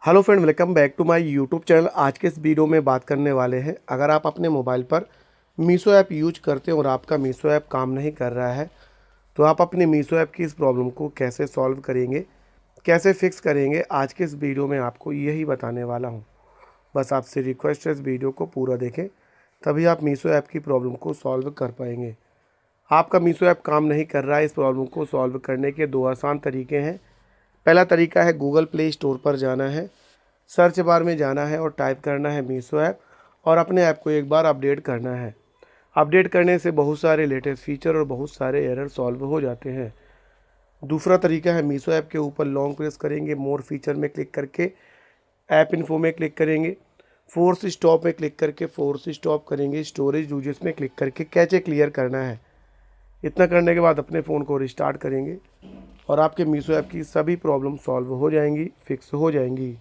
Hello friend, welcome back to my YouTube channel. आज के इस वीडियो में बात करने वाले हैं, अगर आप अपने मोबाइल पर मीशो ऐप यूज करते हैं और आपका मीशो ऐप काम नहीं कर रहा है तो आप अपने मीशो ऐप की इस प्रॉब्लम को कैसे सॉल्व करेंगे, कैसे फिक्स करेंगे, आज के इस वीडियो में आपको यही बताने वाला हूं। बस आपसे रिक्वेस्ट है, इस वीडियो को पूरा देखें, तभी आप मीशो ऐप की प्रॉब्लम को सॉल्व कर पाएंगे। आपका मीशो ऐप काम नहीं कर रहा है, इस प्रॉब्लम को सॉल्व करने के दो आसान तरीके हैं। पहला तरीका है, गूगल प्ले स्टोर पर जाना है, सर्च बार में जाना है और टाइप करना है मीशो ऐप और अपने ऐप को एक बार अपडेट करना है। अपडेट करने से बहुत सारे लेटेस्ट फीचर और बहुत सारे एरर सॉल्व हो जाते हैं। दूसरा तरीका है, मीशो ऐप के ऊपर लॉन्ग प्रेस करेंगे, मोर फीचर में क्लिक करके ऐप इन्फो में क्लिक करेंगे, फोर्स स्टॉप में क्लिक करके फोर्स स्टॉप करेंगे, स्टोरेज यूजेस में क्लिक करके कैचे क्लियर करना है। इतना करने के बाद अपने फ़ोन को रिस्टार्ट करेंगे और आपके मीशो ऐप की सभी प्रॉब्लम सॉल्व हो जाएंगी, फिक्स हो जाएंगी।